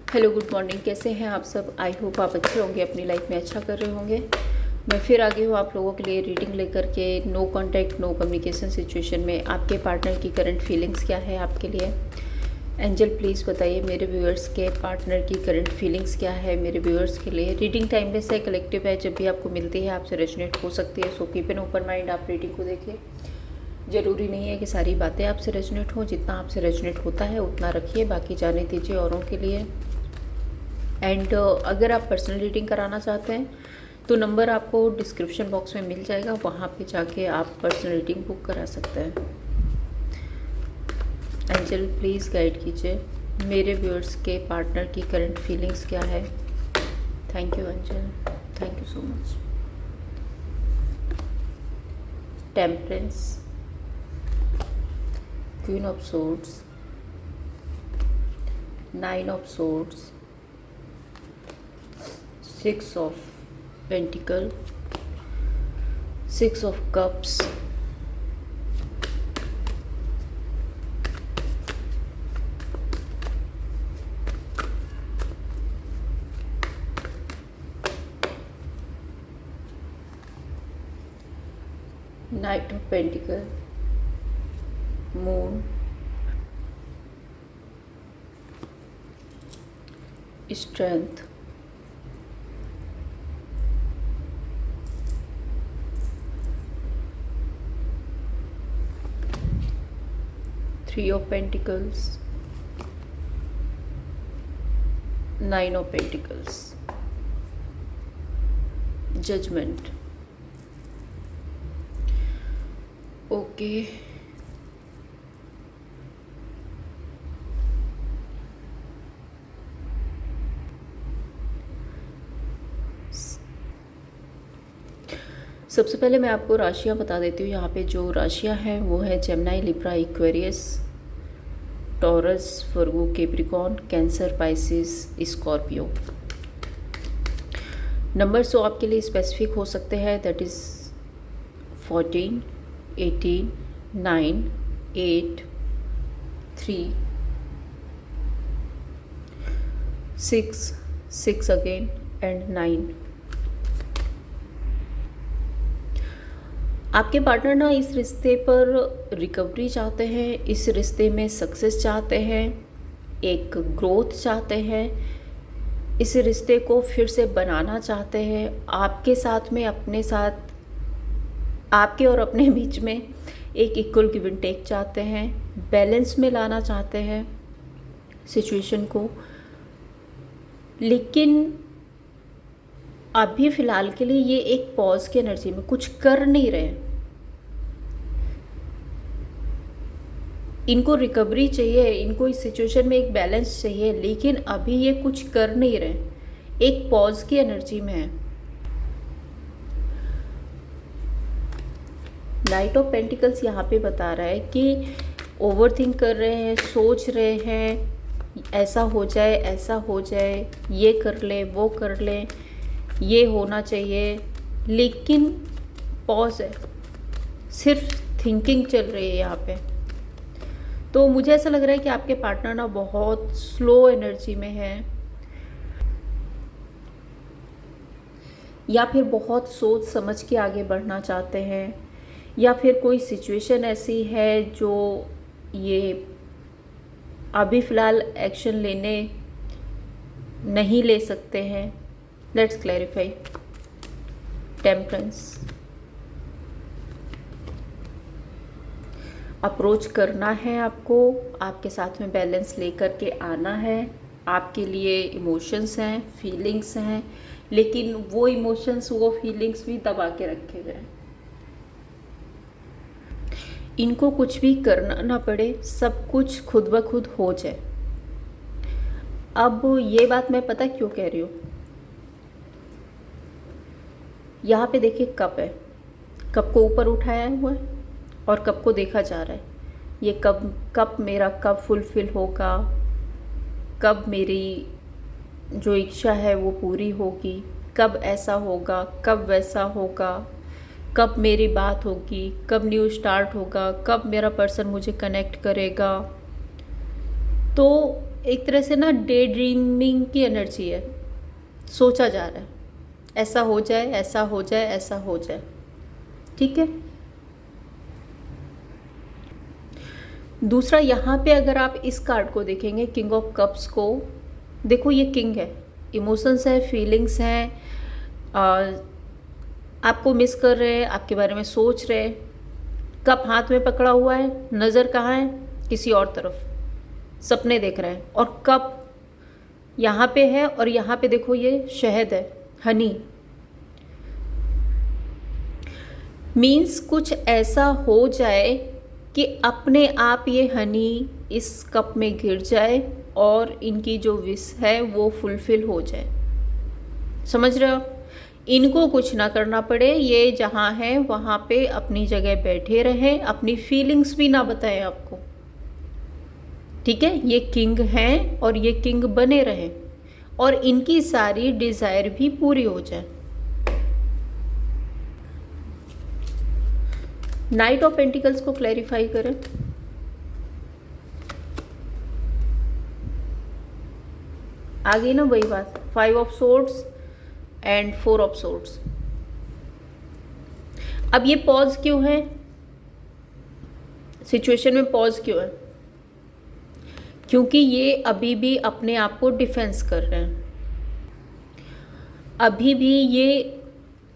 Hello, good morning. कैसे हैं आप सब? आई होप आप अच्छे होंगे, अपनी लाइफ में अच्छा कर रहे होंगे। मैं फिर आ गई हूँ आप लोगों के लिए रीडिंग लेकर के। No contact, no communication situation में आपके पार्टनर की करंट फीलिंग्स क्या है आपके लिए। एंजल प्लीज़ बताइए मेरे व्यूअर्स के पार्टनर की करंट फीलिंग्स क्या है मेरे व्यूअर्स के लिए। रीडिंग टाइमलेस है, कलेक्टिव है, जब भी आपको मिलती है आपसे रेजोनेट हो सकती है। So keep an open mind, आप रीडिंग को देखिए। ज़रूरी नहीं है कि सारी बातें आपसे रेजोनेट हो, जितना आपसे रेजोनेट होता है उतना रखिए, बाकी जाने दीजिए औरों के लिए। एंड अगर आप पर्सनल रीडिंग कराना चाहते हैं तो नंबर आपको डिस्क्रिप्शन बॉक्स में मिल जाएगा, वहाँ पे जाके आप पर्सनल रीडिंग बुक करा सकते हैं। एंजल प्लीज़ गाइड कीजिए मेरे व्यूअर्स के पार्टनर की करंट फीलिंग्स क्या है। Thank you angel, thank you so much. Temperance, queen of swords, 9 of swords, 6 of pentacle, 6 of cups, knight of pentacle, moon, strength, three of pentacles, 9 of pentacles, judgment. Okay, सबसे पहले मैं आपको राशियाँ बता देती हूँ। यहाँ पे जो राशियाँ हैं वो है Gemini, Libra, Aquarius, Taurus, Virgo, Capricorn, Cancer, Pisces, Scorpio. Numbers जो आपके लिए स्पेसिफिक हो सकते हैं दैट इज़ 14, 18, 9, 8, 3, 6, 6 अगेन एंड 9। आपके पार्टनर ना इस रिश्ते पर रिकवरी चाहते हैं, इस रिश्ते में सक्सेस चाहते हैं, एक ग्रोथ चाहते हैं, इस रिश्ते को फिर से बनाना चाहते हैं। आपके साथ में, अपने साथ, आपके और अपने बीच में एक इक्वल गिव एंड टेक चाहते हैं, बैलेंस में लाना चाहते हैं सिचुएशन को। लेकिन अभी फ़िलहाल के लिए ये एक पॉज की एनर्जी में कुछ कर नहीं रहे। इनको रिकवरी चाहिए, इनको इस सिचुएशन में एक बैलेंस चाहिए, लेकिन अभी ये कुछ कर नहीं रहे, एक पॉज की एनर्जी में है। नाइट ऑफ पेंटिकल्स यहाँ पे बता रहा है कि ओवर थिंक कर रहे हैं, सोच रहे हैं ऐसा हो जाए, ऐसा हो जाए, ये कर ले, वो कर ले, ये होना चाहिए, लेकिन पॉज है, सिर्फ थिंकिंग चल रही है यहाँ पे। तो मुझे ऐसा लग रहा है कि आपके पार्टनर ना बहुत स्लो एनर्जी में है, या फिर बहुत सोच समझ के आगे बढ़ना चाहते हैं, या फिर कोई सिचुएशन ऐसी है जो ये अभी फ़िलहाल एक्शन लेने नहीं ले सकते हैं। Let's clarify. टेम्परेंस, अप्रोच करना है आपको, आपके साथ में बैलेंस लेकर के आना है। आपके लिए इमोशंस हैं, फीलिंग्स हैं, लेकिन वो इमोशंस, वो फीलिंग्स भी दबा के रखे गए। इनको कुछ भी करना ना पड़े, सब कुछ खुद ब खुद हो जाए। अब ये बात मैं पता क्यों कह रही हूँ, यहाँ पे देखिए कप है, कप को ऊपर उठाया हुआ है और कप को देखा जा रहा है। ये कप मेरा कब फुलफिल होगा, कब मेरी जो इच्छा है वो पूरी होगी, कब ऐसा होगा, कब वैसा होगा, कब मेरी बात होगी, कब न्यू स्टार्ट होगा, कब मेरा पर्सन मुझे कनेक्ट करेगा। तो एक तरह से ना डे ड्रीमिंग की एनर्जी है, सोचा जा रहा है ऐसा हो जाए, ऐसा हो जाए, ऐसा हो जाए। ठीक है। दूसरा, यहाँ पे अगर आप इस कार्ड को देखेंगे, किंग ऑफ कप्स को, देखो ये किंग है, इमोशंस है, फीलिंग्स हैं, आपको मिस कर रहे हैं, आपके बारे में सोच रहे हैं। कप हाथ में पकड़ा हुआ है, नज़र कहाँ है? किसी और तरफ, सपने देख रहे हैं। और कप यहाँ पे है और यहाँ पे देखो ये शहद है, हनी। मीन्स कुछ ऐसा हो जाए कि अपने आप ये हनी इस कप में गिर जाए और इनकी जो विश है वो फुलफिल हो जाए। समझ रहे हो? इनको कुछ ना करना पड़े, ये जहाँ है वहाँ पे अपनी जगह बैठे रहें, अपनी फीलिंग्स भी ना बताएं आपको। ठीक है। ये किंग हैं और ये किंग बने रहें और इनकी सारी डिज़ायर भी पूरी हो जाए। नाइट ऑफ पेंटिकल्स को क्लैरिफाई करें। आ गई ना वही बात, 5 of swords and 4 of swords. अब ये पॉज क्यों है? सिचुएशन में पॉज क्यों है? क्योंकि ये अभी भी अपने आप को डिफेंस कर रहे हैं। अभी भी ये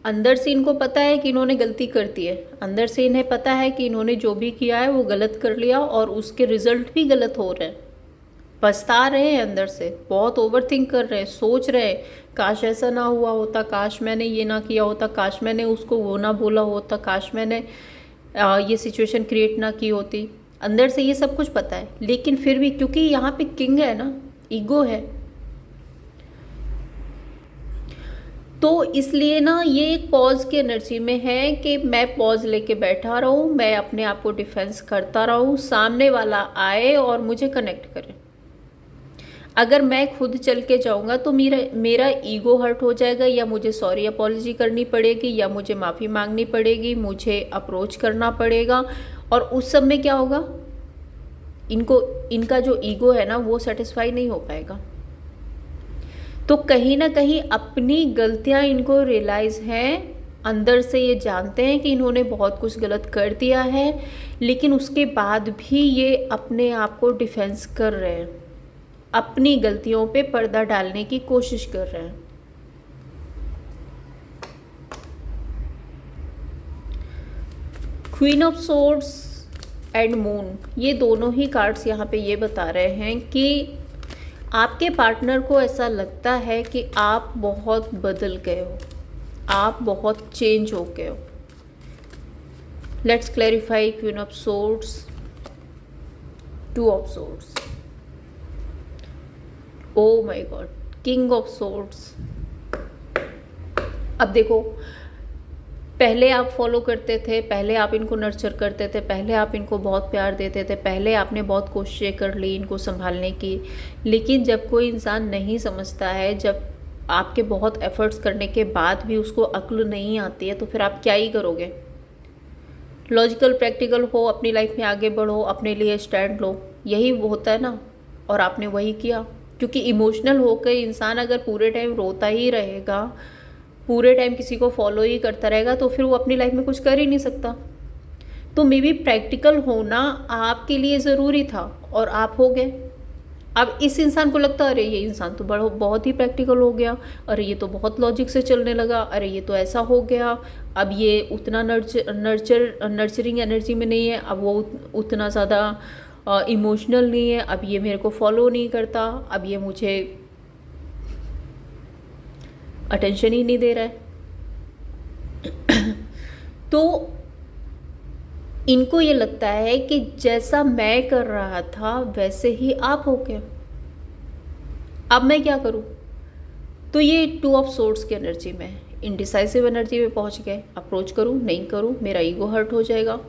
अंदर से इनको पता है कि इन्होंने गलती कर दी है, अंदर से इन्हें पता है कि इन्होंने जो भी किया है वो गलत कर लिया और उसके रिजल्ट भी गलत हो रहे हैं। पछता रहे हैं अंदर से, बहुत ओवरथिंक कर रहे हैं, सोच रहे हैं काश ऐसा ना हुआ होता, काश मैंने ये ना किया होता, काश मैंने उसको वो ना बोला होता, काश मैंने ये सिचुएशन क्रिएट ना की होती। अंदर से ये सब कुछ पता है, लेकिन फिर भी क्योंकि यहाँ पे किंग है ना, ईगो है, तो इसलिए ना ये एक पॉज की एनर्जी में है कि मैं पॉज लेके बैठा रहूँ, मैं अपने आप को डिफेंस करता रहूँ, सामने वाला आए और मुझे कनेक्ट करे। अगर मैं खुद चल के जाऊँगा तो मेरा ईगो हर्ट हो जाएगा, या मुझे सॉरी अपॉलॉजी करनी पड़ेगी, या मुझे माफ़ी मांगनी पड़ेगी, मुझे अप्रोच करना पड़ेगा। और उस सब में क्या होगा, इनका जो ईगो है ना वो सेटिस्फाई नहीं हो पाएगा। तो कहीं ना कहीं अपनी गलतियां इनको रियलाइज हैं, अंदर से ये जानते हैं कि इन्होंने बहुत कुछ गलत कर दिया है, लेकिन उसके बाद भी ये अपने आप को डिफेंस कर रहे हैं, अपनी गलतियों पे पर्दा डालने की कोशिश कर रहे हैं। Queen of swords and moon, ये दोनों ही कार्ड्स यहाँ पे ये बता रहे हैं कि आपके पार्टनर को ऐसा लगता है कि आप बहुत बदल गए हो, आप बहुत चेंज हो गए हो। Let's clarify queen of swords, 2 of swords, oh my God, king of swords. अब देखो, पहले आप फॉलो करते थे, पहले आप इनको नर्चर करते थे, पहले आप इनको बहुत प्यार देते थे, पहले आपने बहुत कोशिशें कर ली इनको संभालने की, लेकिन जब कोई इंसान नहीं समझता है, जब आपके बहुत एफर्ट्स करने के बाद भी उसको अक्ल नहीं आती है, तो फिर आप क्या ही करोगे? लॉजिकल प्रैक्टिकल हो, अपनी लाइफ में आगे बढ़ो, अपने लिए स्टैंड लो, यही होता है ना। और आपने वही किया, क्योंकि इमोशनल होकर इंसान अगर पूरे टाइम रोता ही रहेगा, पूरे टाइम किसी को फॉलो ही करता रहेगा, तो फिर वो अपनी लाइफ में कुछ कर ही नहीं सकता। तो मे बी प्रैक्टिकल होना आपके लिए ज़रूरी था और आप हो गए। अब इस इंसान को लगता है अरे ये इंसान तो बहुत ही प्रैक्टिकल हो गया, अरे ये तो बहुत लॉजिक से चलने लगा, अरे ये तो ऐसा हो गया, अब ये उतना नर्चरिंग एनर्जी में नहीं है, अब वो उतना ज़्यादा इमोशनल नहीं है, अब ये मेरे को फॉलो नहीं करता, अब ये मुझे अटेंशन ही नहीं दे रहा है। तो इनको ये लगता है कि जैसा मैं कर रहा था वैसे ही आप हो गए, अब मैं क्या करूं? तो ये 2 ऑफ सोर्ड्स की एनर्जी में, इनडिसाइसिव एनर्जी में पहुंच गए। अप्रोच करूं, नहीं करूं, मेरा ईगो हर्ट हो जाएगा,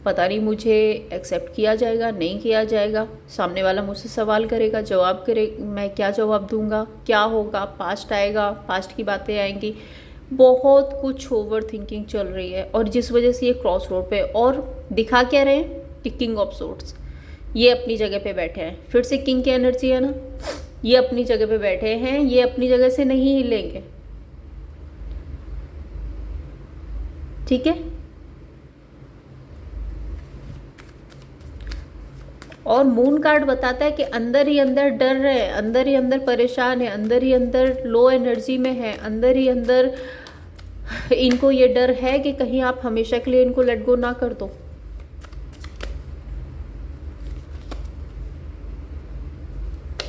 पता नहीं मुझे एक्सेप्ट किया जाएगा, नहीं किया जाएगा, सामने वाला मुझसे सवाल करेगा, जवाब करे, मैं क्या जवाब दूंगा, क्या होगा, पास्ट आएगा, पास्ट की बातें आएंगी, बहुत कुछ ओवर थिंकिंग चल रही है। और जिस वजह से ये क्रॉस रोड पे, और दिखा क्या रहे हैं कि किंग ऑफ सोर्ड्स, ये अपनी जगह पे बैठे हैं। फिर से किंग की एनर्जी है ना, ये अपनी जगह पे बैठे हैं, ये अपनी जगह से नहीं हिलेंगे, ठीक है। और मून कार्ड बताता है कि अंदर ही अंदर डर रहे हैं, अंदर ही अंदर परेशान है, अंदर ही अंदर लो एनर्जी में है, अंदर ही अंदर इनको ये डर है कि कहीं आप हमेशा के लिए इनको लेट गो ना कर दो।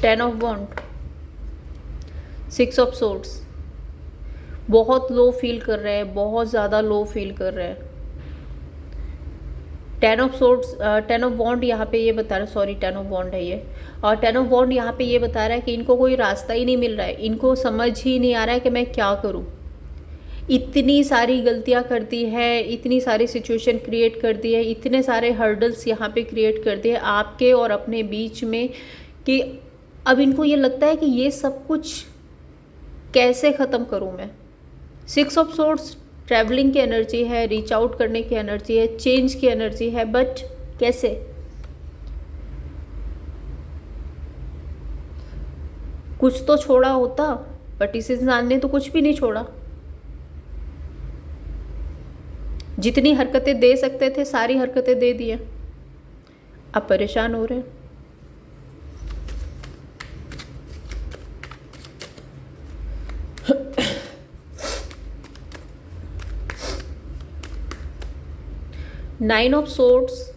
Ten of wand, six of swords, बहुत लो फील कर रहे हैं, बहुत ज़्यादा लो फील कर रहे हैं। Ten of swords, ten of wand यहाँ पे ये बता रहा है, सॉरी टेन ऑफ वॉन्ड है ये, और टेन ऑफ वॉन्ड यहाँ पे ये बता रहा है कि इनको कोई रास्ता ही नहीं मिल रहा है, इनको समझ ही नहीं आ रहा है कि मैं क्या करूँ। इतनी सारी गलतियाँ कर दी है, इतनी सारी सिचुएशन क्रिएट कर दी है, इतने सारे हर्डल्स यहाँ पे क्रिएट कर दिए आपके और अपने बीच में कि अब इनको ये लगता है कि ये सब कुछ कैसे ख़त्म करूँ मैं। सिक्स ऑफ सोर्ड्स ट्रैवलिंग की एनर्जी है, रीच आउट करने की एनर्जी है, चेंज की एनर्जी है, बट कैसे। कुछ तो छोड़ा होता, बट इस इंसान ने तो कुछ भी नहीं छोड़ा। जितनी हरकतें दे सकते थे सारी हरकतें दे दी हैं, अब परेशान हो रहे हैं। Nine of swords,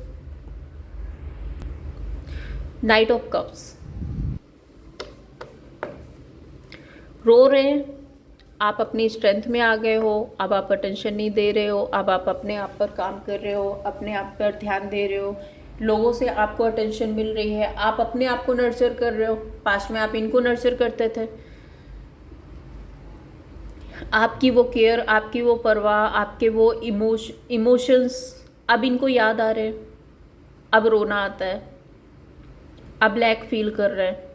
knight of cups, रो रहे हैं। आप अपनी स्ट्रेंथ में आ गए हो, अब आप अटेंशन नहीं दे रहे हो, अब आप अपने आप पर काम कर रहे हो, अपने आप पर ध्यान दे रहे हो, लोगों से आपको अटेंशन मिल रही है, आप अपने आप को नर्चर कर रहे हो। पास्ट में आप इनको नर्चर करते थे, आपकी वो केयर, आपकी वो परवाह, आपके वो इमोशंस अब इनको याद आ रहे हैं, अब रोना आता है, अब लैक फील कर रहे हैं।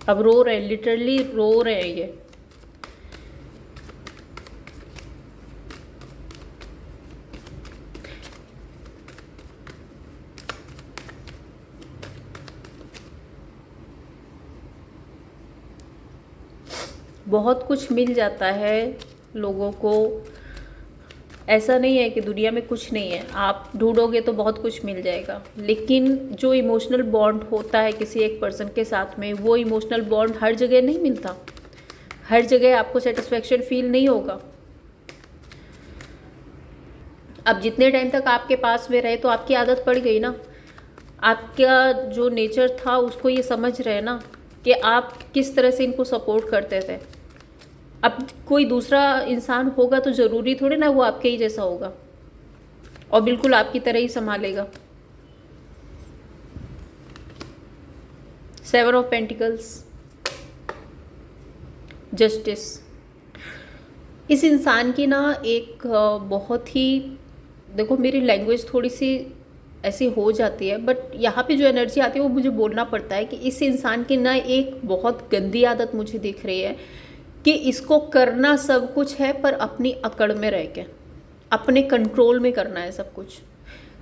अब रो रहे हैं, लिटरली रो रहे हैं ये। बहुत कुछ मिल जाता है लोगों को, ऐसा नहीं है कि दुनिया में कुछ नहीं है, आप ढूंढोगे तो बहुत कुछ मिल जाएगा, लेकिन जो इमोशनल बॉन्ड होता है किसी एक पर्सन के साथ में, वो इमोशनल बॉन्ड हर जगह नहीं मिलता, हर जगह आपको सेटिस्फेक्शन फील नहीं होगा। अब जितने टाइम तक आपके पास में रहे तो आपकी आदत पड़ गई ना, आपका जो नेचर था उसको ये समझ रहे ना कि आप किस तरह से इनको सपोर्ट करते थे। अब कोई दूसरा इंसान होगा तो ज़रूरी थोड़ी ना वो आपके ही जैसा होगा और बिल्कुल आपकी तरह ही संभालेगा। सेवन ऑफ पेंटिकल्स, जस्टिस, इस इंसान की ना एक बहुत ही, देखो मेरी लैंग्वेज थोड़ी सी ऐसी हो जाती है, बट यहाँ पे जो एनर्जी आती है वो मुझे बोलना पड़ता है कि इस इंसान की ना एक बहुत गंदी आदत मुझे दिख रही है कि इसको करना सब कुछ है पर अपनी अकड़ में रह के अपने कंट्रोल में करना है सब कुछ।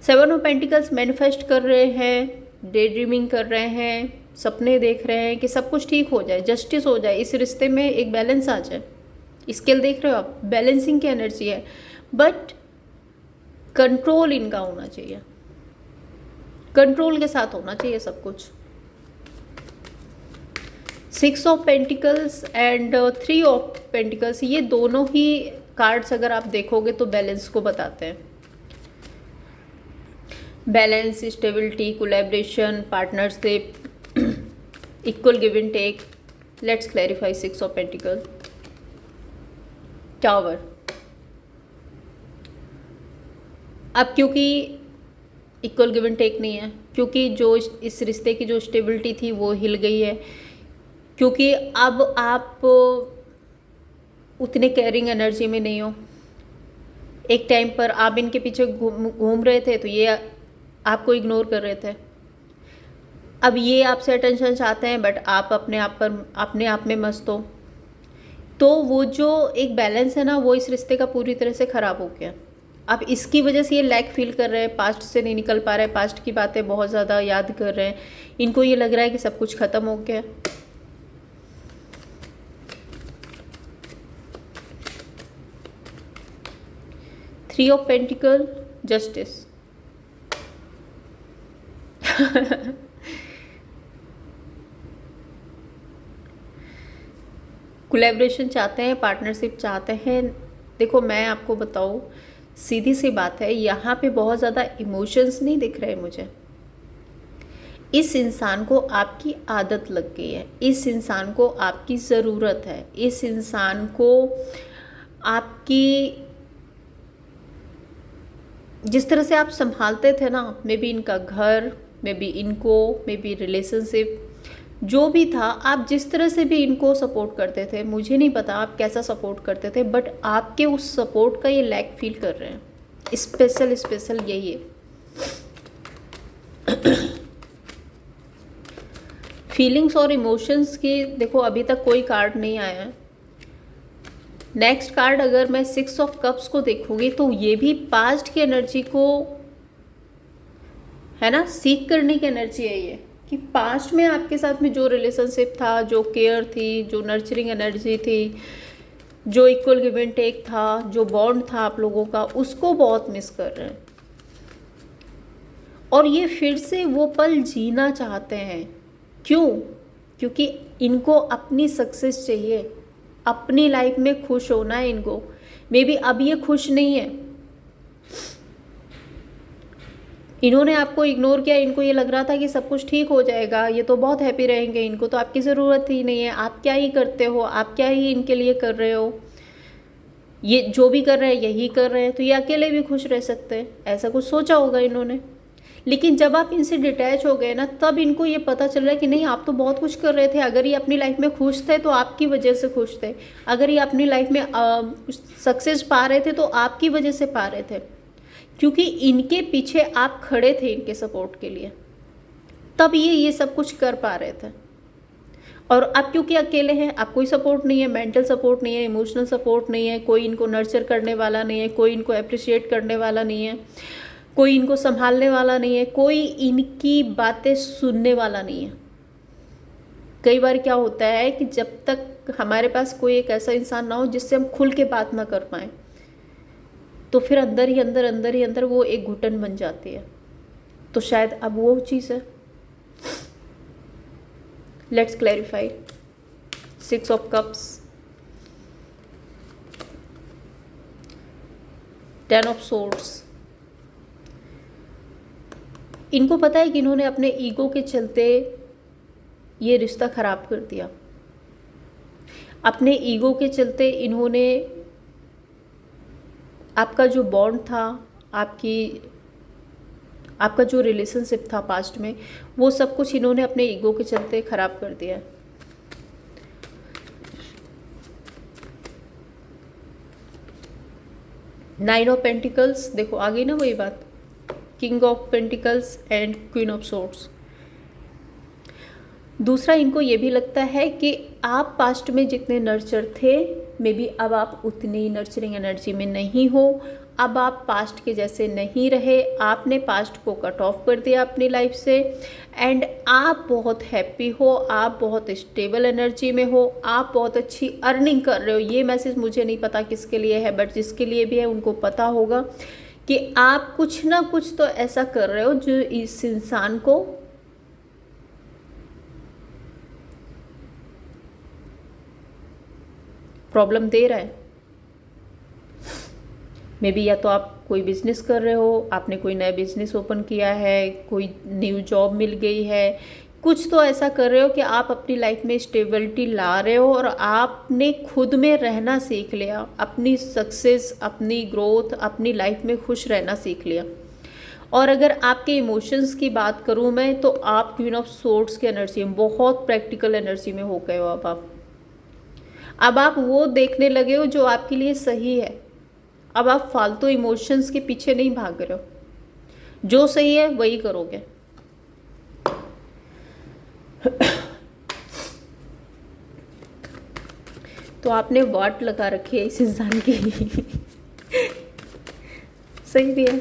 सेवन ऑफ पेंटिकल्स मैनिफेस्ट कर रहे हैं, डे ड्रीमिंग कर रहे हैं, सपने देख रहे हैं कि सब कुछ ठीक हो जाए, जस्टिस हो जाए, इस रिश्ते में एक बैलेंस आ जाए। स्केल देख रहे हो आप, बैलेंसिंग की एनर्जी है, बट कंट्रोल इनका होना चाहिए, कंट्रोल के साथ होना चाहिए सब कुछ। Six of pentacles and three of pentacles, ये दोनों ही कार्ड्स अगर आप देखोगे तो बैलेंस को बताते हैं। Balance, stability, collaboration, partnership, equal give and take. Let's clarify six of pentacle. Tower, अब क्योंकि इक्वल गिव एंड टेक नहीं है, क्योंकि जो इस रिश्ते की जो स्टेबिलिटी थी वो हिल गई है, क्योंकि अब आप उतने केयरिंग एनर्जी में नहीं हो। एक टाइम पर आप इनके पीछे घूम रहे थे तो ये आपको इग्नोर कर रहे थे, अब ये आपसे अटेंशन चाहते हैं बट आप अपने आप में मस्त हो। तो वो जो एक बैलेंस है ना, वो इस रिश्ते का पूरी तरह से ख़राब हो गया। अब इसकी वजह से ये लैक फील कर रहे हैं, पास्ट से नहीं निकल पा रहे हैं, पास्ट की बातें बहुत ज़्यादा याद कर रहे हैं, इनको ये लग रहा है कि सब कुछ ख़त्म हो गया। Three of pentacle, justice. Collaboration चाहते हैं, पार्टनरशिप चाहते हैं। देखो मैं आपको बताऊँ, सीधी सी बात है, यहाँ पे बहुत ज़्यादा इमोशंस नहीं दिख रहे मुझे। इस इंसान को आपकी आदत लग गई है, इस इंसान को आपकी ज़रूरत है, इस इंसान को आपकी जिस तरह से आप संभालते थे ना, मे बी इनका घर, मे बी इनको, मे बी रिलेशनशिप, जो भी था, आप जिस तरह से भी इनको सपोर्ट करते थे, मुझे नहीं पता आप कैसा सपोर्ट करते थे, बट आपके उस सपोर्ट का ये लैक फील कर रहे हैं। स्पेशल यही है। फीलिंग्स और इमोशंस की देखो अभी तक कोई कार्ड नहीं आया है। नेक्स्ट कार्ड अगर मैं 6 ऑफ कप्स को देखूंगी तो ये भी पास्ट की एनर्जी को, है ना, सीख करने की एनर्जी है ये, कि पास्ट में आपके साथ में जो रिलेशनशिप था, जो केयर थी, जो नर्चरिंग एनर्जी थी, जो इक्वल गिव एंड टेक था, जो बॉन्ड था आप लोगों का, उसको बहुत मिस कर रहे हैं। और ये फिर से वो पल जीना चाहते हैं। क्यों? क्योंकि इनको अपनी सक्सेस चाहिए, अपनी लाइफ में खुश होना है इनको। मे बी अब ये खुश नहीं है, इन्होंने आपको इग्नोर किया, इनको ये लग रहा था कि सब कुछ ठीक हो जाएगा, ये तो बहुत हैप्पी रहेंगे, इनको तो आपकी ज़रूरत ही नहीं है, आप क्या ही करते हो, आप क्या ही इनके लिए कर रहे हो, ये जो भी कर रहे हैं यही कर रहे हैं, तो ये अकेले भी खुश रह सकते हैं, ऐसा कुछ सोचा होगा इन्होंने। लेकिन जब आप इनसे डिटैच हो गए ना, तब इनको ये पता चल रहा है कि नहीं, आप तो बहुत कुछ कर रहे थे। अगर ये अपनी लाइफ में खुश थे तो आपकी वजह से खुश थे, अगर ये अपनी लाइफ में सक्सेस पा रहे थे तो आपकी वजह से पा रहे थे, क्योंकि इनके पीछे आप खड़े थे इनके सपोर्ट के लिए, तब ये सब कुछ कर पा रहे थे। और अब क्योंकि अकेले हैं, आप कोई सपोर्ट नहीं है, मेंटल सपोर्ट नहीं है, इमोशनल सपोर्ट नहीं है, कोई इनको नर्चर करने वाला नहीं है, कोई इनको अप्रिशिएट करने वाला नहीं है, कोई इनको संभालने वाला नहीं है, कोई इनकी बातें सुनने वाला नहीं है। कई बार क्या होता है कि जब तक हमारे पास कोई एक ऐसा इंसान ना हो जिससे हम खुल के बात ना कर पाएँ, तो फिर अंदर ही अंदर वो एक घुटन बन जाती है। तो शायद अब वो चीज़ है। Let's clarify. 6 of cups, 10 of swords. इनको पता है कि इन्होंने अपने ईगो के चलते ये रिश्ता ख़राब कर दिया, अपने ईगो के चलते इन्होंने आपका जो बॉन्ड था, आपका जो रिलेशनशिप था पास्ट में, वो सब कुछ इन्होंने अपने ईगो के चलते ख़राब कर दिया। नाइन ऑफ पेंटिकल्स, देखो आ गई ना वही बात, king of pentacles and queen of swords. दूसरा, इनको ये भी लगता है कि आप पास्ट में जितने नर्चर थे, मे बी अब आप उतनी नर्चरिंग एनर्जी में नहीं हो, अब आप पास्ट के जैसे नहीं रहे, आपने पास्ट को कट ऑफ कर दिया अपनी लाइफ से, एंड आप बहुत हैप्पी हो, आप बहुत स्टेबल एनर्जी में हो, आप बहुत अच्छी अर्निंग कर रहे हो। ये मैसेज मुझे नहीं पता किसके लिए है, बट जिसके लिए भी है उनको पता होगा कि आप कुछ ना कुछ तो ऐसा कर रहे हो जो इस इंसान को प्रॉब्लम दे रहा है। मे बी या तो आप कोई बिजनेस कर रहे हो, आपने कोई नया बिजनेस ओपन किया है, कोई न्यू जॉब मिल गई है, कुछ तो ऐसा कर रहे हो कि आप अपनी लाइफ में स्टेबिलिटी ला रहे हो और आपने खुद में रहना सीख लिया, अपनी सक्सेस, अपनी ग्रोथ, अपनी लाइफ में खुश रहना सीख लिया। और अगर आपके इमोशंस की बात करूँ मैं, तो आप क्वीन ऑफ सोर्ड्स की एनर्जी में, बहुत प्रैक्टिकल एनर्जी में हो गए हो। अब आप वो देखने लगे हो जो आपके लिए सही है। अब आप फालतू इमोशंस के पीछे नहीं भाग रहे हो, जो सही है वही करोगे। तो तो आपने वाट लगा रखी है इस इंसान की। सही भी है।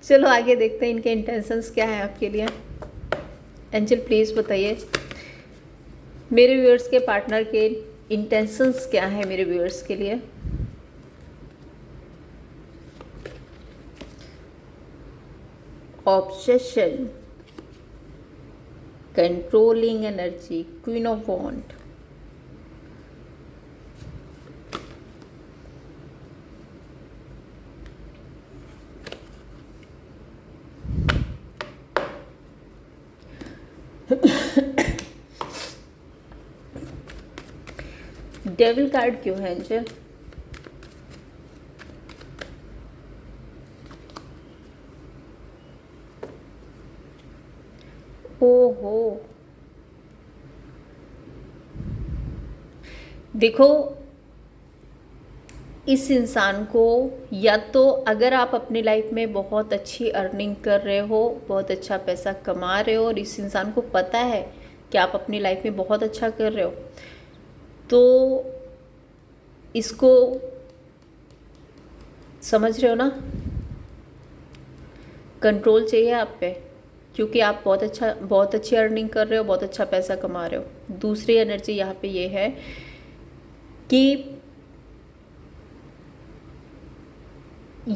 चलो आगे देखते हैं इनके इंटेंशंस क्या है आपके लिए। एंजल प्लीज़ बताइए मेरे व्यूअर्स के पार्टनर के इंटेंशंस क्या है मेरे व्यूअर्स के लिए। Obsession, controlling energy, queen of wand, devil card क्यों है एंजल? ओहो, देखो इस इंसान को, या तो अगर आप अपनी लाइफ में बहुत अच्छी अर्निंग कर रहे हो, बहुत अच्छा पैसा कमा रहे हो और इस इंसान को पता है कि आप अपनी लाइफ में बहुत अच्छा कर रहे हो, तो इसको समझ रहे हो ना, कंट्रोल चाहिए आप पे, क्योंकि आप बहुत अच्छी अर्निंग कर रहे हो, बहुत अच्छा पैसा कमा रहे हो। दूसरी एनर्जी यहाँ पे ये है कि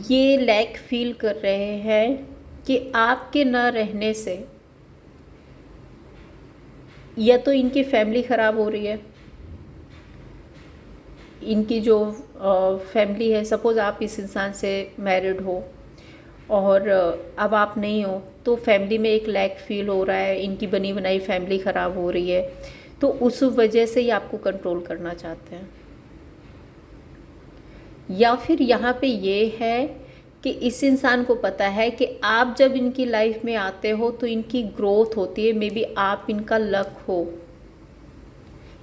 ये लैक फील कर रहे हैं कि आपके ना रहने से या तो इनकी फैमिली ख़राब हो रही है, इनकी जो फैमिली है, सपोज़ आप इस इंसान से मैरिड हो और अब आप नहीं हो, तो फैमिली में एक लैक फील हो रहा है, इनकी बनी बनाई फैमिली ख़राब हो रही है, तो उस वजह से ही आपको कंट्रोल करना चाहते हैं। या फिर यहाँ पे ये है कि इस इंसान को पता है कि आप जब इनकी लाइफ में आते हो तो इनकी ग्रोथ होती है, मे बी आप इनका लक हो,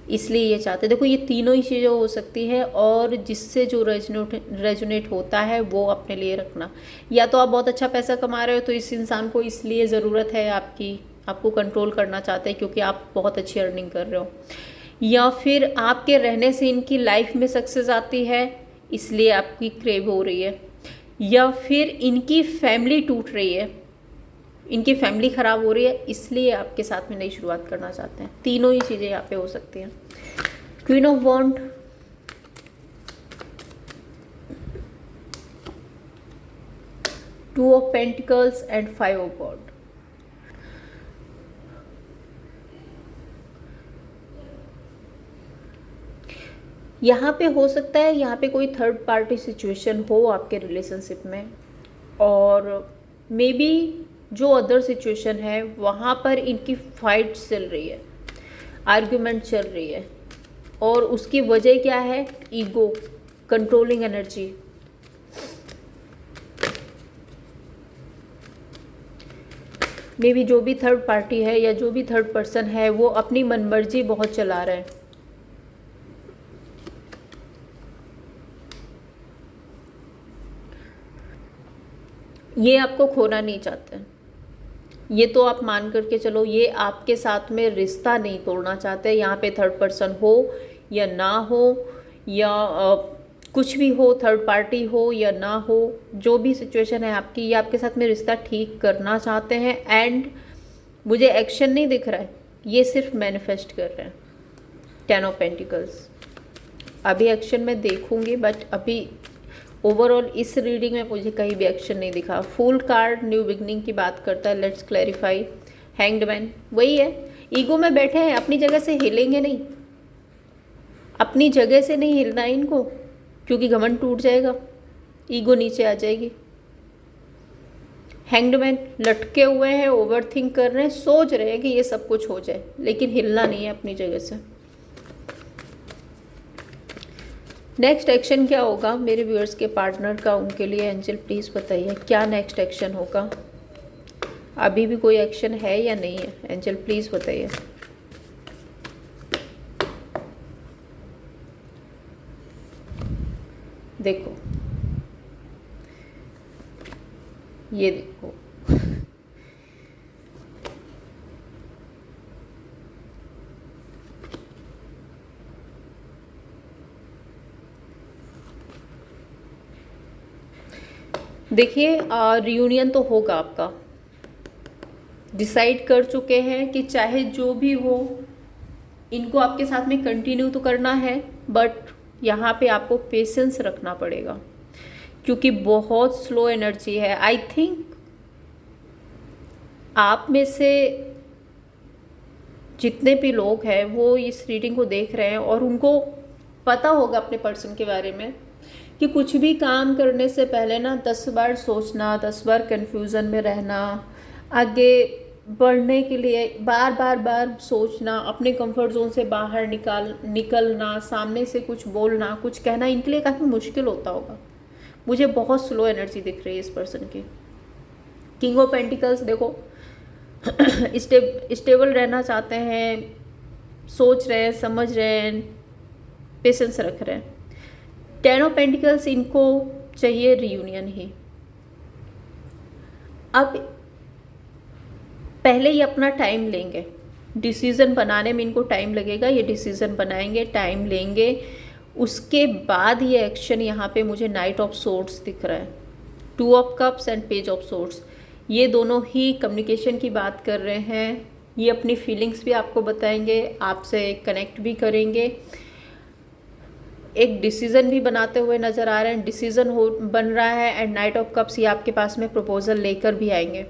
इसलिए ये चाहते हैं। देखो ये तीनों ही चीज़ें हो सकती हैं, और जिससे जो रेजोनेट होता है वो अपने लिए रखना। या तो आप बहुत अच्छा पैसा कमा रहे हो तो इस इंसान को इसलिए ज़रूरत है आपकी, आपको कंट्रोल करना चाहते हैं क्योंकि आप बहुत अच्छी अर्निंग कर रहे हो, या फिर आपके रहने से इनकी लाइफ में सक्सेस आती है इसलिए आपकी क्रेव हो रही है, या फिर इनकी फैमिली टूट रही है, इनकी फैमिली ख़राब हो रही है, इसलिए आपके साथ में नई शुरुआत करना चाहते हैं। तीनों ही चीज़ें यहाँ पे हो सकती हैं। Queen of wand, two of pentacles and five of wand. यहाँ पे हो सकता है यहाँ पे कोई थर्ड पार्टी सिचुएशन हो आपके रिलेशनशिप में, और मे बी जो अदर सिचुएशन है वहाँ पर इनकी फाइट चल रही है, आर्ग्यूमेंट चल रही है, और उसकी वजह क्या है? Ego, controlling energy. May be जो भी थर्ड पार्टी है या जो भी थर्ड पर्सन है वो अपनी मनमर्जी बहुत चला रहे हैं। ये आपको खोना नहीं चाहते, ये तो आप मान करके चलो, ये आपके साथ में रिश्ता नहीं तोड़ना चाहते। यहाँ पे थर्ड पर्सन हो या ना हो, या कुछ भी हो, थर्ड पार्टी हो या ना हो, जो भी सिचुएशन है आपकी, ये आपके साथ में रिश्ता ठीक करना चाहते हैं। एंड मुझे एक्शन नहीं दिख रहा है, ये सिर्फ मैनिफेस्ट कर रहे हैं। 10 ऑफ पेंटिकल्स, अभी एक्शन मैं देखूंगी, बट अभी ओवरऑल इस रीडिंग में मुझे कहीं भी एक्शन नहीं दिखा। फूल कार्ड न्यू बिगनिंग की बात करता है, लेट्स क्लैरिफाई। हैंग्ड मैन, वही है, ईगो में बैठे हैं, अपनी जगह से हिलेंगे नहीं, अपनी जगह से नहीं हिलना है इनको, क्योंकि घमंड टूट जाएगा, ईगो नीचे आ जाएगी। हैंग्ड मैन लटके हुए हैं, ओवर थिंक कर रहे हैं, सोच रहे हैं कि ये सब कुछ हो जाए, लेकिन हिलना नहीं है अपनी जगह से। नेक्स्ट एक्शन क्या होगा मेरे व्यूअर्स के पार्टनर का उनके लिए? एंजल प्लीज़ बताइए क्या नेक्स्ट एक्शन होगा। अभी भी कोई एक्शन है या नहीं है? एंजल प्लीज़ बताइए। देखो, ये देखो, देखिए रियूनियन तो होगा आपका, डिसाइड कर चुके हैं कि चाहे जो भी हो इनको आपके साथ में कंटिन्यू तो करना है, बट यहाँ पे आपको पेशेंस रखना पड़ेगा क्योंकि बहुत स्लो एनर्जी है। आई थिंक आप में से जितने भी लोग हैं वो इस रीडिंग को देख रहे हैं और उनको पता होगा अपने पर्सन के बारे में कि कुछ भी काम करने से पहले ना 10 बार सोचना, 10 बार कन्फ्यूज़न में रहना, आगे बढ़ने के लिए बार बार बार सोचना, अपने कंफर्ट जोन से बाहर निकलना, सामने से कुछ बोलना, कुछ कहना, इनके लिए काफ़ी मुश्किल होता होगा। मुझे बहुत स्लो एनर्जी दिख रही है इस पर्सन की। किंग ऑफ पेंटिकल्स देखो स्टेबल रहना चाहते हैं, सोच रहे हैं, समझ रहे हैं, पेशेंस रख रहे हैं। 10 ऑफ पेंटिकल्स इनको चाहिए रियूनियन ही। अब पहले ये अपना टाइम लेंगे, डिसीज़न बनाने में इनको टाइम लगेगा, ये डिसीज़न बनाएंगे, टाइम लेंगे, उसके बाद ये एक्शन। यहाँ पे मुझे नाइट ऑफ सोर्ड्स दिख रहा है, 2 of cups and page of swords, ये दोनों ही कम्युनिकेशन की बात कर रहे हैं। ये अपनी फीलिंग्स भी आपको बताएंगे, आपसे कनेक्ट भी करेंगे, एक डिसीज़न भी बनाते हुए नज़र आ रहे हैं, डिसीज़न बन रहा है। एंड नाइट ऑफ कप्स ये आपके पास में प्रपोजल लेकर भी आएंगे,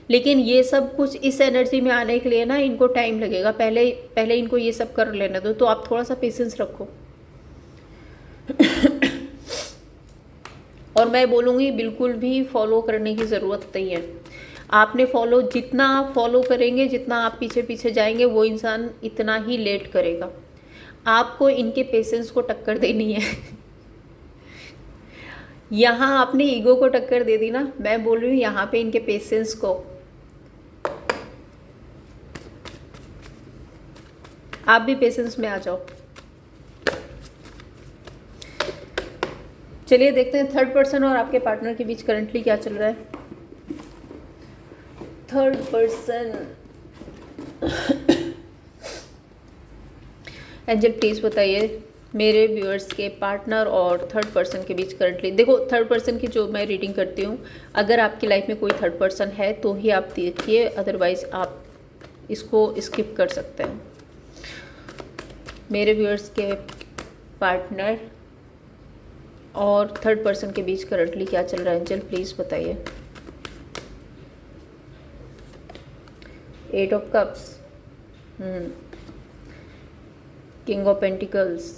लेकिन ये सब कुछ इस एनर्जी में आने के लिए ना इनको टाइम लगेगा। पहले इनको ये सब कर लेने दो, तो आप थोड़ा सा पेशेंस रखो। और मैं बोलूँगी बिल्कुल भी फॉलो करने की ज़रूरत नहीं है। आपने जितना आप फॉलो करेंगे, जितना आप पीछे पीछे जाएंगे, वो इंसान इतना ही लेट करेगा। आपको इनके पेशेंस को टक्कर देनी है। यहाँ आपने ईगो को टक्कर दे दी ना, मैं बोल रही हूँ यहाँ पे इनके पेशेंस को। आप भी पेशेंस में आ जाओ। चलिए देखते हैं थर्ड पर्सन और आपके पार्टनर के बीच करंटली क्या चल रहा है। थर्ड पर्सन, एंजल प्लीज़ बताइए मेरे व्यूअर्स के पार्टनर और थर्ड पर्सन के बीच करंटली। देखो थर्ड पर्सन की जो मैं रीडिंग करती हूँ, अगर आपकी लाइफ में कोई थर्ड पर्सन है तो ही आप देखिए, अदरवाइज आप इसको स्किप कर सकते हैं। मेरे व्यूअर्स के पार्टनर और थर्ड पर्सन के बीच करंटली क्या चल रहा है, एंजल प्लीज़ बताइए। 8 of cups, king of pentacles.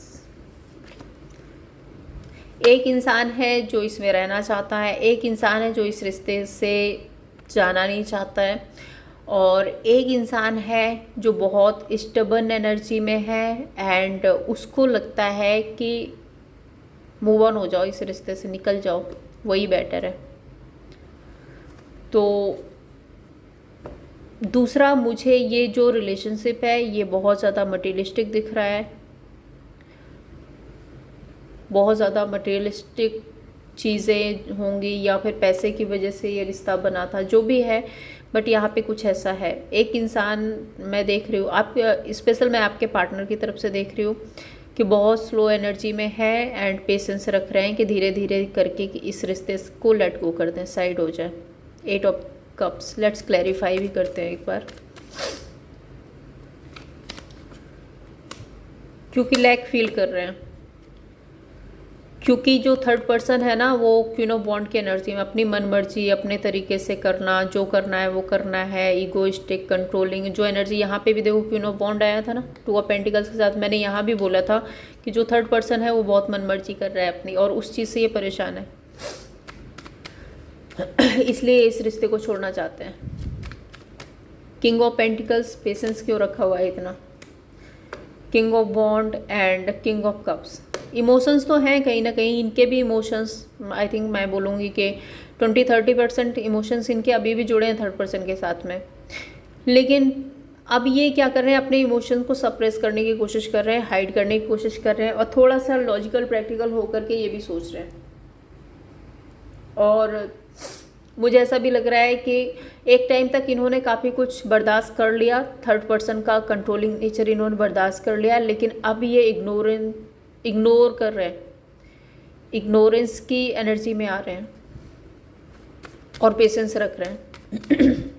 एक इंसान है जो इसमें रहना चाहता है, एक इंसान है जो इस रिश्ते से जाना नहीं चाहता है, और एक इंसान है जो बहुत स्टबर्न एनर्जी में है एंड उसको लगता है कि मूव ऑन हो जाओ, इस रिश्ते से निकल जाओ, वही बेटर है। तो दूसरा, मुझे ये जो रिलेशनशिप है ये बहुत ज़्यादा मटेरियलिस्टिक दिख रहा है, बहुत ज़्यादा मटेरियलिस्टिक चीज़ें होंगी या फिर पैसे की वजह से ये रिश्ता बना था, जो भी है, बट यहाँ पे कुछ ऐसा है। एक इंसान मैं देख रही हूँ, आप स्पेशल मैं आपके पार्टनर की तरफ से देख रही हूँ कि बहुत स्लो एनर्जी में है एंड पेशेंस रख रहे हैं कि धीरे धीरे करके कि इस रिश्ते को लेट गो कर दें, साइड हो जाए। 8 ऑफ कप्स, लेट्स क्लैरिफाई भी करते हैं एक बार, क्योंकि लैक फील कर रहे हैं, क्योंकि जो थर्ड पर्सन है ना वो क्वीन ऑफ वॉन्ड की एनर्जी में अपनी मन मर्जी अपने तरीके से करना, जो करना है वो करना है, ईगोइस्टिक, कंट्रोलिंग जो एनर्जी। यहाँ पे भी देखो क्वीन ऑफ वॉन्ड आया था ना 2 ऑफ पेंटिकल्स के साथ। मैंने यहाँ भी बोला था कि जो थर्ड पर्सन है वो बहुत मन मर्जी कर रहा है अपनी, और उस चीज़ से ये परेशान है, इसलिए इस रिश्ते को छोड़ना चाहते हैं। किंग ऑफ पेंटिकल्स, पेशेंस क्यों रखा हुआ है इतना। King of wand and king of cups, emotions तो हैं कहीं ना कहीं, इनके भी इमोशंस आई थिंक मैं बोलूँगी कि 20-30% इमोशंस इनके अभी भी जुड़े हैं थर्ड पर्सन के साथ में, लेकिन अब ये क्या कर रहे हैं, अपने इमोशंस को सप्रेस करने की कोशिश कर रहे हैं, हाइड करने की कोशिश कर रहे हैं, और थोड़ा सा लॉजिकल प्रैक्टिकल होकर के ये भी सोच रहे हैं। और मुझे ऐसा भी लग रहा है कि एक टाइम तक इन्होंने काफ़ी कुछ बर्दाश्त कर लिया, थर्ड पर्सन का कंट्रोलिंग नेचर इन्होंने बर्दाश्त कर लिया, लेकिन अब ये इग्नोर कर रहे हैं, इग्नोरेंस की एनर्जी में आ रहे हैं। और पेशेंस रख रहे हैं।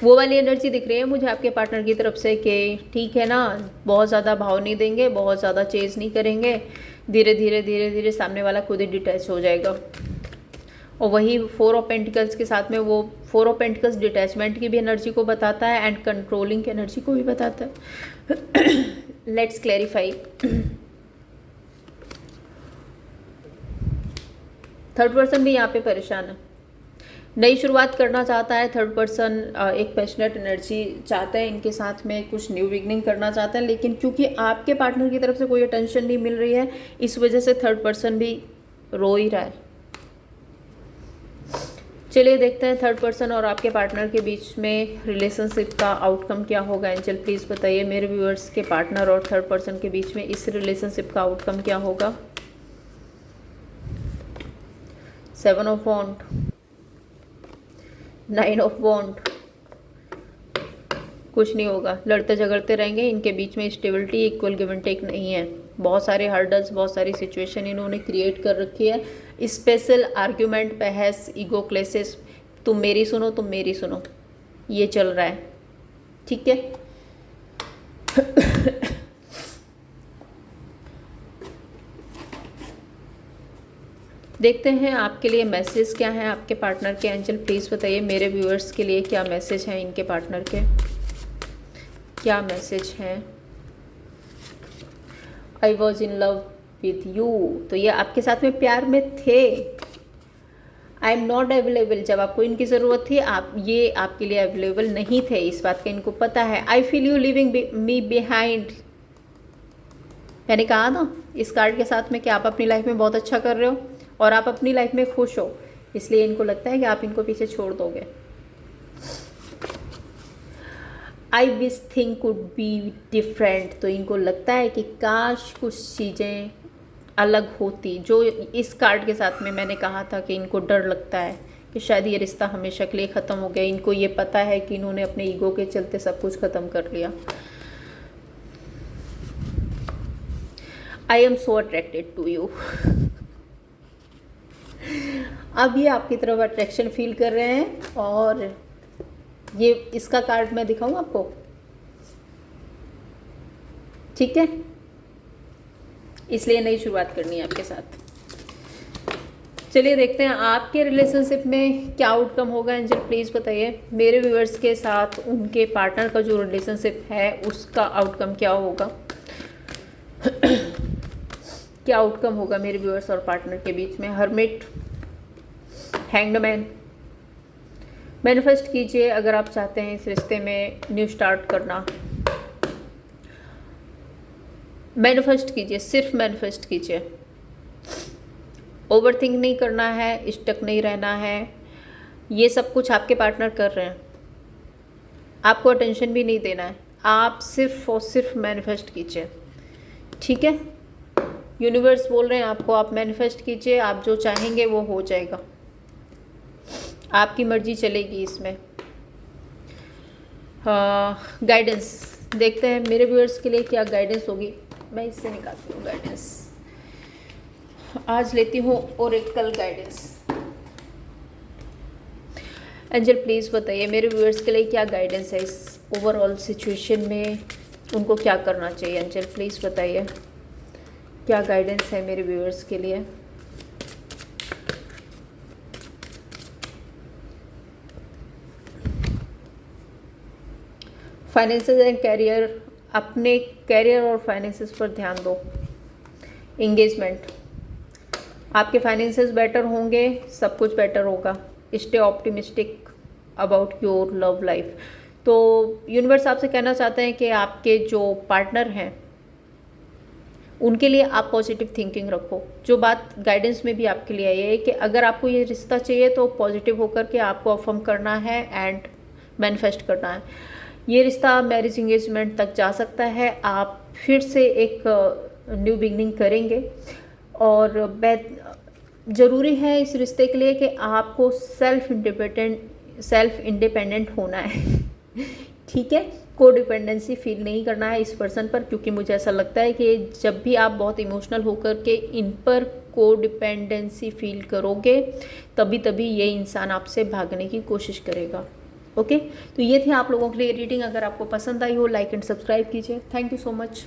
वो वाली एनर्जी दिख रही है मुझे आपके पार्टनर की तरफ से कि ठीक है ना, बहुत ज़्यादा भाव नहीं देंगे, बहुत ज़्यादा चेज़ नहीं करेंगे, धीरे धीरे धीरे धीरे सामने वाला खुद ही डिटैच हो जाएगा। और वही 4 ऑफ पेंटिकल्स के साथ में वो 4 ऑफ पेंटिकल्स डिटैचमेंट की भी एनर्जी को बताता है एंड कंट्रोलिंग की एनर्जी को भी बताता है। Let's clarify. थर्ड पर्सन भी यहाँ पे परेशान है, नई शुरुआत करना चाहता है। थर्ड पर्सन एक पैशनेट एनर्जी चाहता है, इनके साथ में कुछ न्यू बिगनिंग करना चाहता है, लेकिन क्योंकि आपके पार्टनर की तरफ से कोई अटेंशन नहीं मिल रही है, इस वजह से थर्ड पर्सन भी रो ही रहा है। चलिए देखते हैं थर्ड पर्सन और आपके पार्टनर के बीच में रिलेशनशिप का आउटकम क्या होगा। एंजल प्लीज़ बताइए मेरे व्यूअर्स के पार्टनर और थर्ड पर्सन के बीच में इस रिलेशनशिप का आउटकम क्या होगा। 7 ऑफ वॉन्ड, 9 ऑफ वॉन्ड, कुछ नहीं होगा, लड़ते झगड़ते रहेंगे, इनके बीच में stability, equal give and take नहीं है। बहुत सारे हर्डल्स, बहुत सारी सिचुएशन इन्होंने क्रिएट कर रखी है। स्पेशल आर्ग्यूमेंट, बहस, ईगो क्लेसेस, तुम मेरी सुनो तुम मेरी सुनो, ये चल रहा है। ठीक है। देखते हैं आपके लिए मैसेज क्या है आपके पार्टनर के। एंजल प्लीज़ बताइए मेरे व्यूअर्स के लिए क्या मैसेज है, इनके पार्टनर के क्या मैसेज हैं। I was in love with you, तो ये आपके साथ में प्यार में थे। आई एम नॉट अवेलेबल, जब आपको इनकी ज़रूरत थी आप ये आपके लिए अवेलेबल नहीं थे, इस बात का इनको पता है। I feel you living me behind, मैंने कहा ना इस कार्ड के साथ में कि आप अपनी लाइफ में बहुत अच्छा कर रहे हो और आप अपनी लाइफ में खुश हो, इसलिए इनको लगता है कि आप इनको पीछे छोड़ दोगे। I wish thing could be different, तो इनको लगता है कि काश कुछ चीज़ें अलग होती। जो इस कार्ड के साथ में मैंने कहा था कि इनको डर लगता है कि शायद ये रिश्ता हमेशा के लिए ख़त्म हो गया। इनको ये पता है कि इन्होंने अपने ईगो के चलते सब कुछ ख़त्म कर लिया। I am so attracted to you, अब ये आपकी तरफ अट्रैक्शन फील कर रहे हैं। और ये इसका कार्ड मैं दिखाऊं आपको, ठीक है, इसलिए नई शुरुआत करनी है आपके साथ। चलिए देखते हैं आपके रिलेशनशिप में क्या आउटकम होगा। एंजल प्लीज़ बताइए मेरे व्यूअर्स के साथ उनके पार्टनर का जो रिलेशनशिप है उसका आउटकम क्या होगा। क्या आउटकम होगा मेरे व्यूअर्स और पार्टनर के बीच में। हर्मिट, हैंग्ड मैन, मैनिफेस्ट कीजिए अगर आप चाहते हैं इस रिश्ते में न्यू स्टार्ट करना। मैनिफेस्ट कीजिए, सिर्फ मैनिफेस्ट कीजिए। ओवरथिंक नहीं करना है, स्टक नहीं रहना है। ये सब कुछ आपके पार्टनर कर रहे हैं, आपको अटेंशन भी नहीं देना है। आप सिर्फ और सिर्फ मैनिफेस्ट कीजिए, ठीक है। यूनिवर्स बोल रहे हैं आपको, आप मैनिफेस्ट कीजिए, आप जो चाहेंगे वो हो जाएगा, आपकी मर्जी चलेगी इसमें। गाइडेंस देखते हैं मेरे व्यूअर्स के लिए क्या गाइडेंस होगी। मैं इससे निकालती हूँ गाइडेंस, आज लेती हूँ ओरेकल गाइडेंस। एंजल प्लीज़ बताइए मेरे व्यूअर्स के लिए क्या गाइडेंस है इस ओवरऑल सिचुएशन में, उनको क्या करना चाहिए। एंजल प्लीज़ बताइए क्या गाइडेंस है मेरे व्यूअर्स के लिए। फाइनेंसेस एंड कैरियर, अपने कैरियर और फाइनेंसेस पर ध्यान दो। एंगेजमेंट, आपके फाइनेंसेस बेटर होंगे, सब कुछ बेटर होगा। Stay optimistic about your love life. तो यूनिवर्स आपसे कहना चाहते हैं कि आपके जो पार्टनर हैं उनके लिए आप पॉजिटिव थिंकिंग रखो। जो बात गाइडेंस में भी आपके लिए आई है कि अगर आपको ये रिश्ता चाहिए तो पॉजिटिव होकर के आपको अफर्म करना है एंड मैनिफेस्ट करना है। ये रिश्ता मैरिज इंगेजमेंट तक जा सकता है, आप फिर से एक न्यू बिगनिंग करेंगे। और ज़रूरी है इस रिश्ते के लिए कि आपको सेल्फ इंडिपेंडेंट होना है, ठीक है। कोडिपेंडेंसी फील नहीं करना है इस पर्सन पर, क्योंकि मुझे ऐसा लगता है कि जब भी आप बहुत इमोशनल होकर के इन पर कोडिपेंडेंसी फील करोगे तभी ये इंसान आपसे भागने की कोशिश करेगा। ओके, तो ये थी आप लोगों के लिए रीडिंग। अगर आपको पसंद आई हो लाइक एंड सब्सक्राइब कीजिए। Thank you so much.